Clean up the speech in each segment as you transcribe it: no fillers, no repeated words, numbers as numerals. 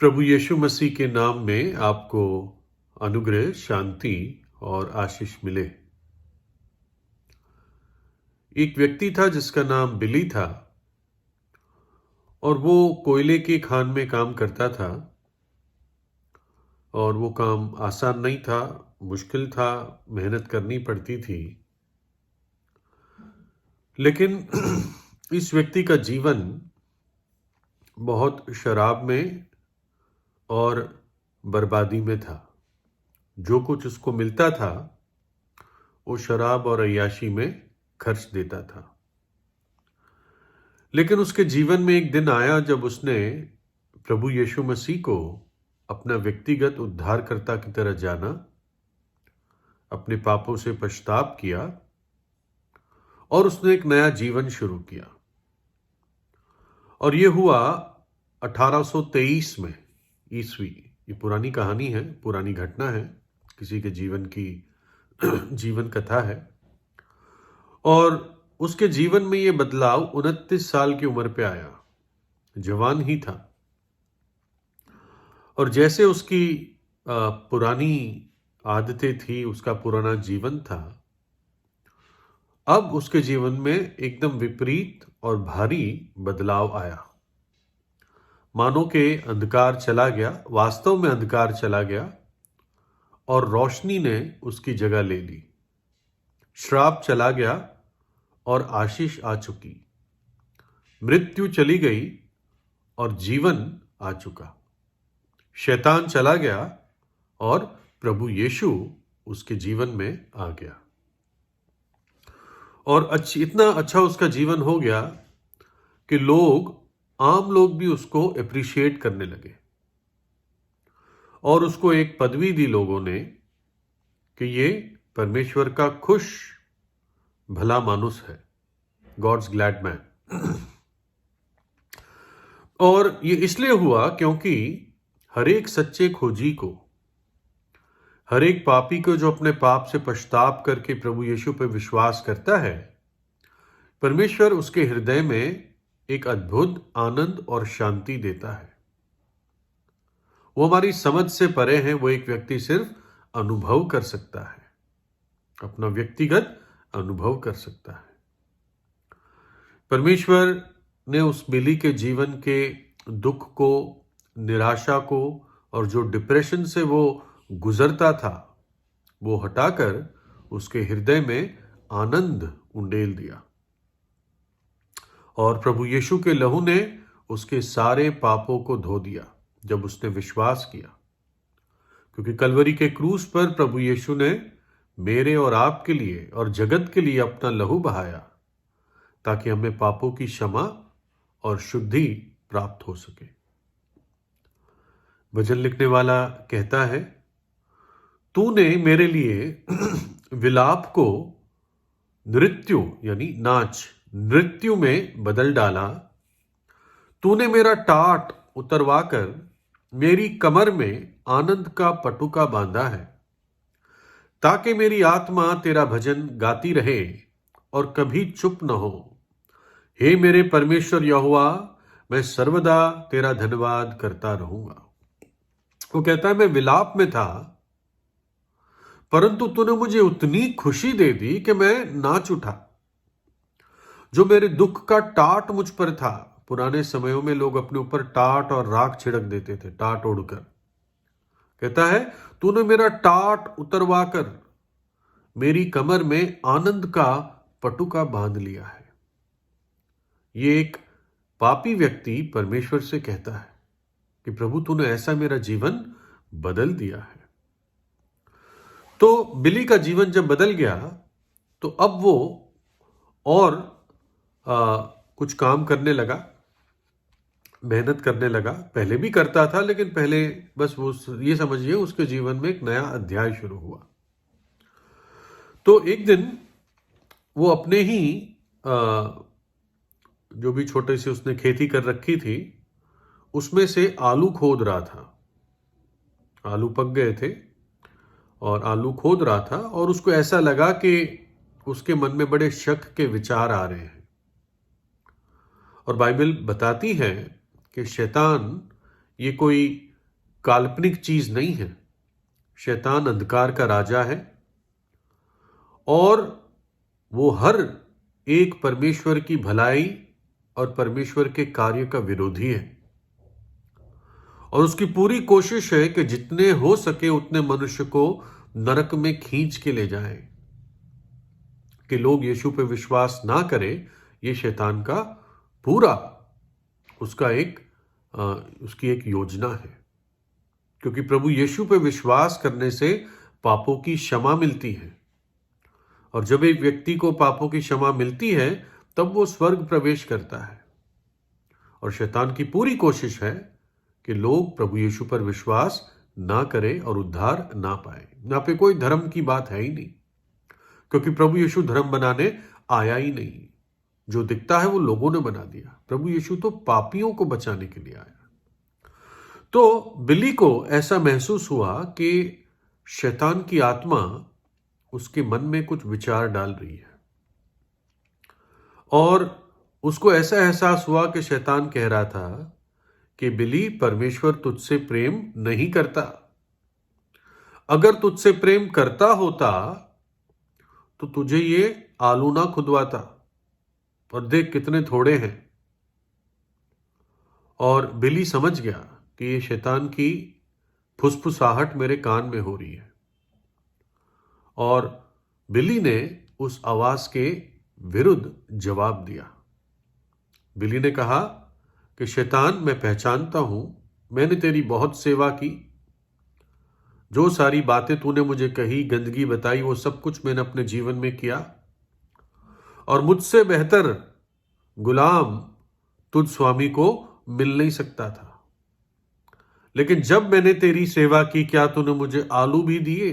प्रभु यीशु मसीह के नाम में आपको अनुग्रह, शांति और आशीष मिले। एक व्यक्ति था जिसका नाम बिली था और वो कोयले की खान में काम करता था और वो काम आसान नहीं था, मुश्किल था, मेहनत करनी पड़ती थी। लेकिन इस व्यक्ति का जीवन बहुत शराब में और बर्बादी में था। जो कुछ उसको मिलता था वो शराब और अय्याशी में खर्च देता था। लेकिन उसके जीवन में एक दिन आया जब उसने प्रभु यीशु मसीह को अपना व्यक्तिगत उद्धारकर्ता की तरह जाना, अपने पापों से पछतावा किया और उसने एक नया जीवन शुरू किया। और ये हुआ 1823 में ईस्वी। ये पुरानी कहानी है, पुरानी घटना है, किसी के जीवन की जीवन कथा है। और उसके जीवन में ये बदलाव 29 साल की उम्र पे आया। जवान ही था और जैसे उसकी पुरानी आदतें थी, उसका पुराना जीवन था, अब उसके जीवन में एकदम विपरीत और भारी बदलाव आया। मानो के अंधकार चला गया, वास्तव में अंधकार चला गया और रोशनी ने उसकी जगह ले ली। श्राप चला गया और आशीष आ चुकी। मृत्यु चली गई और जीवन आ चुका। शैतान चला गया और प्रभु यीशु उसके जीवन में आ गया। और इतना अच्छा उसका जीवन हो गया कि आम लोग भी उसको अप्रिशिएट करने लगे और उसको एक पदवी दी लोगों ने कि ये परमेश्वर का खुश भला मानुस है, गॉड्स ग्लैड मैन। और ये इसलिए हुआ क्योंकि हर एक सच्चे खोजी को, हर एक पापी को जो अपने पाप से पछतावा करके प्रभु यीशु पर विश्वास करता है, परमेश्वर उसके हृदय में एक अद्भुत आनंद और शांति देता है। वो हमारी समझ से परे है। वो एक व्यक्ति सिर्फ अनुभव कर सकता है, अपना व्यक्तिगत अनुभव कर सकता है। परमेश्वर ने उस बिली के जीवन के दुख को, निराशा को और जो डिप्रेशन से वो गुजरता था, वो हटाकर उसके हृदय में आनंद उंडेल दिया। और प्रभु यीशु के लहू ने उसके सारे पापों को धो दिया जब उसने विश्वास किया। क्योंकि कलवरी के क्रूस पर प्रभु यीशु ने मेरे और आपके लिए और जगत के लिए अपना लहू बहाया ताकि हमें पापों की क्षमा और शुद्धि प्राप्त हो सके। भजन लिखने वाला कहता है, तूने मेरे लिए विलाप को नृत्य यानी नाच, नृत्य में बदल डाला। तूने मेरा टाट उतरवाकर मेरी कमर में आनंद का पटुका बांधा है, ताकि मेरी आत्मा तेरा भजन गाती रहे और कभी चुप न हो। हे मेरे परमेश्वर यहोवा, मैं सर्वदा तेरा धन्यवाद करता रहूंगा। वो कहता है, मैं विलाप में था, परंतु तूने मुझे उतनी खुशी दे दी कि मैं नाच उठा। जो मेरे दुख का टाट मुझ पर था, पुराने समयों में लोग अपने ऊपर टाट और राख छिड़क देते थे, टाट ओढ़कर। कहता है, तूने मेरा टाट उतरवाकर मेरी कमर में आनंद का पटुका बांध लिया है। ये एक पापी व्यक्ति परमेश्वर से कहता है कि प्रभु तूने ऐसा मेरा जीवन बदल दिया है। तो बिली का जीवन जब बदल गया तो अब वो और कुछ काम करने लगा, मेहनत करने लगा। पहले भी करता था, लेकिन पहले बस वो ये समझिए उसके जीवन में एक नया अध्याय शुरू हुआ। तो एक दिन वो अपने ही जो भी छोटे से उसने खेती कर रखी थी, उसमें से आलू खोद रहा था। आलू पक गए थे और आलू खोद रहा था और उसको ऐसा लगा कि उसके मन में बड़े शक के विचार आ रहे हैं। और बाइबल बताती है कि शैतान ये कोई काल्पनिक चीज नहीं है। शैतान अंधकार का राजा है और वो हर एक परमेश्वर की भलाई और परमेश्वर के कार्य का विरोधी है और उसकी पूरी कोशिश है कि जितने हो सके उतने मनुष्य को नरक में खींच के ले जाए, कि लोग यीशु पे विश्वास ना करें। ये शैतान का पूरा उसकी एक योजना है, क्योंकि प्रभु यीशु पे विश्वास करने से पापों की क्षमा मिलती है और जब एक व्यक्ति को पापों की क्षमा मिलती है तब वो स्वर्ग प्रवेश करता है। और शैतान की पूरी कोशिश है कि लोग प्रभु यीशु पर विश्वास ना करें और उद्धार ना पाए। यहाँ पे कोई धर्म की बात है ही नहीं, क्योंकि प्रभु यीशु धर्म बनाने आया ही नहीं। जो दिखता है वो लोगों ने बना दिया। प्रभु यीशु तो पापियों को बचाने के लिए आया। तो बिली को ऐसा महसूस हुआ कि शैतान की आत्मा उसके मन में कुछ विचार डाल रही है और उसको ऐसा एहसास हुआ कि शैतान कह रहा था कि बिली, परमेश्वर तुझसे प्रेम नहीं करता। अगर तुझसे प्रेम करता होता तो तुझे ये आलू ना खुदवाता, और देख कितने थोड़े हैं। और बिली समझ गया कि ये शैतान की फुसफुसाहट मेरे कान में हो रही है, और बिली ने उस आवाज के विरुद्ध जवाब दिया। बिली ने कहा कि शैतान, मैं पहचानता हूं, मैंने तेरी बहुत सेवा की, जो सारी बातें तूने मुझे कही, गंदगी बताई, वो सब कुछ मैंने अपने जीवन में किया, और मुझसे बेहतर गुलाम तुझ स्वामी को मिल नहीं सकता था। लेकिन जब मैंने तेरी सेवा की, क्या तूने मुझे आलू भी दिए?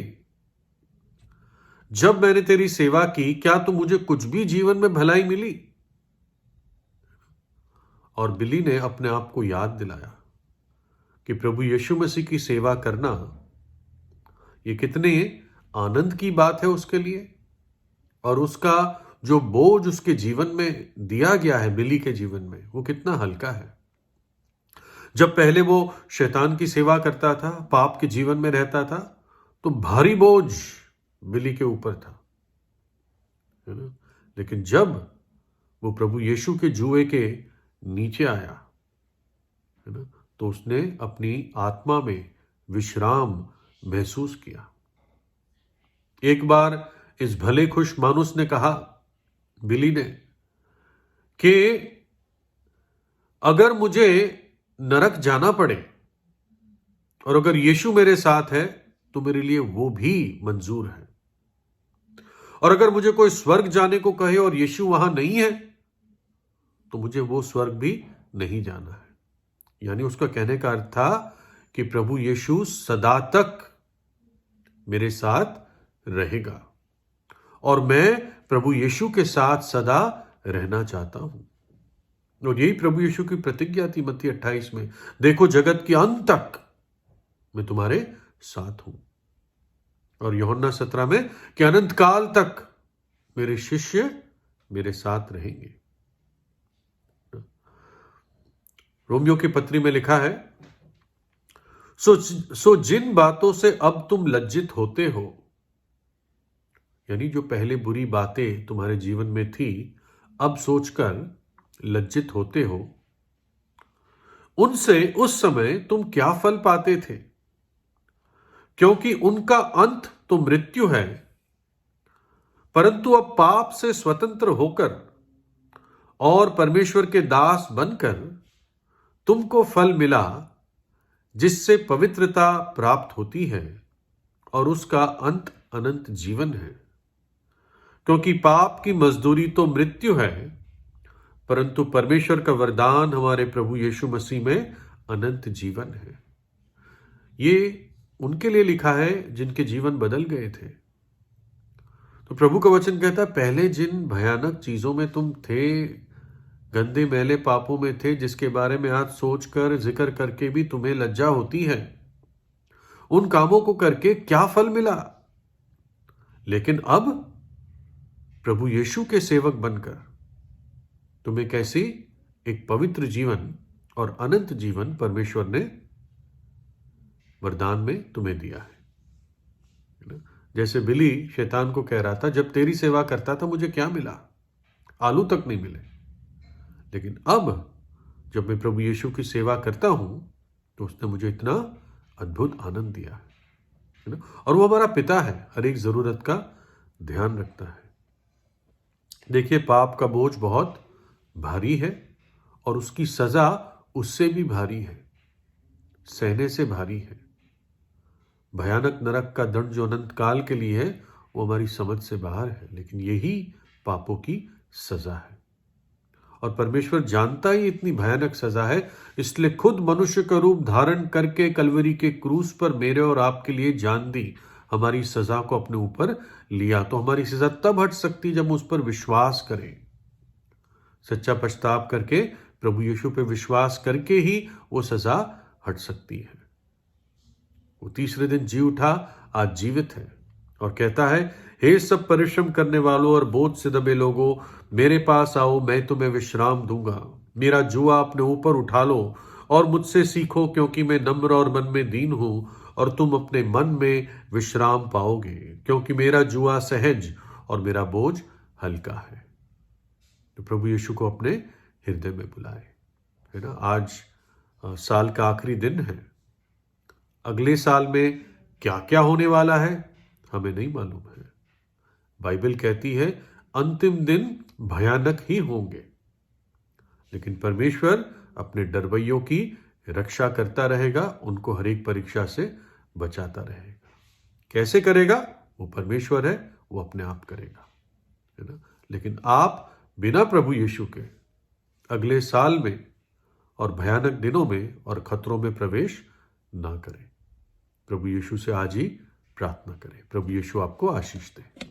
जब मैंने तेरी सेवा की, क्या तो मुझे कुछ भी जीवन में भलाई मिली? और बिली ने अपने आप को याद दिलाया कि प्रभु यीशु मसीह की सेवा करना ये कितने आनंद की बात है उसके लिए, और उसका जो बोझ उसके जीवन में दिया गया है, बिली के जीवन में, वो कितना हल्का है। जब पहले वो शैतान की सेवा करता था, पाप के जीवन में रहता था, तो भारी बोझ बिली के ऊपर था, है ना। लेकिन जब वो प्रभु यीशु के जुए के नीचे आया, है ना, तो उसने अपनी आत्मा में विश्राम महसूस किया। एक बार इस भले खुश मानुस ने कहा, बिली ने, कि अगर मुझे नरक जाना पड़े और अगर यीशु मेरे साथ है तो मेरे लिए वो भी मंजूर है, और अगर मुझे कोई स्वर्ग जाने को कहे और यीशु वहां नहीं है तो मुझे वो स्वर्ग भी नहीं जाना है। यानी उसका कहने का अर्थ था कि प्रभु यीशु सदा तक मेरे साथ रहेगा और मैं प्रभु यीशु के साथ सदा रहना चाहता हूं। और यही प्रभु यीशु की प्रतिज्ञा थी मत्ती 28 में, देखो जगत के अंत तक मैं तुम्हारे साथ हूं। और यूहन्ना 17 में कि अनंत काल तक मेरे शिष्य मेरे साथ रहेंगे। रोमियो की पत्री में लिखा है, सो जिन बातों से अब तुम लज्जित होते हो, यानी जो पहले बुरी बातें तुम्हारे जीवन में थी, अब सोचकर लज्जित होते हो, उनसे उस समय तुम क्या फल पाते थे, क्योंकि उनका अंत तो मृत्यु है। परंतु अब पाप से स्वतंत्र होकर और परमेश्वर के दास बनकर तुमको फल मिला, जिससे पवित्रता प्राप्त होती है और उसका अंत अनंत जीवन है। क्योंकि पाप की मजदूरी तो मृत्यु है, परंतु परमेश्वर का वरदान हमारे प्रभु यीशु मसीह में अनंत जीवन है। ये उनके लिए लिखा है जिनके जीवन बदल गए थे। तो प्रभु का वचन कहता है, पहले जिन भयानक चीजों में तुम थे, गंदे मैले पापों में थे, जिसके बारे में आज सोचकर जिक्र करके भी तुम्हें लज्जा होती है, उन कामों को करके क्या फल मिला। लेकिन अब प्रभु यीशु के सेवक बनकर तुम्हें कैसी एक पवित्र जीवन और अनंत जीवन परमेश्वर ने वरदान में तुम्हें दिया है ना। जैसे बिली शैतान को कह रहा था, जब तेरी सेवा करता था मुझे क्या मिला, आलू तक नहीं मिले, लेकिन अब जब मैं प्रभु यीशु की सेवा करता हूं तो उसने मुझे इतना अद्भुत आनंद दिया है ना। और वो हमारा पिता है, हर एक जरूरत का ध्यान रखता है। देखिए, पाप का बोझ बहुत भारी है और उसकी सजा उससे भी भारी है, सहने से भारी है। भयानक नरक का दंड जो अनंत काल के लिए है वो हमारी समझ से बाहर है, लेकिन यही पापों की सजा है। और परमेश्वर जानता ही इतनी भयानक सजा है, इसलिए खुद मनुष्य का रूप धारण करके कलवरी के क्रूस पर मेरे और आपके लिए जान दी, हमारी सजा को अपने ऊपर लिया। तो हमारी सजा तब हट सकती जब हम उस पर विश्वास करें, सच्चा पछताव करके प्रभु यीशु पे विश्वास करके ही वो सजा हट सकती है। वो तीसरे दिन जी उठा, आज जीवित है और कहता है, हे सब परिश्रम करने वालों और बोझ से दबे लोगों, मेरे पास आओ, मैं तुम्हें विश्राम दूंगा। मेरा जुआ अपने ऊपर उठा लो और मुझसे सीखो, क्योंकि मैं नम्र और मन में दीन हूं, और तुम अपने मन में विश्राम पाओगे, क्योंकि मेरा जुआ सहज और मेरा बोझ हल्का है। तो प्रभु यीशु को अपने हृदय में बुलाए, है ना। आज साल का आखिरी दिन है। अगले साल में क्या क्या होने वाला है हमें नहीं मालूम है। बाइबल कहती है अंतिम दिन भयानक ही होंगे, लेकिन परमेश्वर अपने डरवैयों की रक्षा करता रहेगा, उनको हर एक परीक्षा से बचाता रहेगा। कैसे करेगा? वो परमेश्वर है, वो अपने आप करेगा, है ना। लेकिन आप बिना प्रभु यीशु के अगले साल में और भयानक दिनों में और खतरों में प्रवेश ना करें। प्रभु यीशु से आज ही प्रार्थना करें। प्रभु यीशु आपको आशीष दे।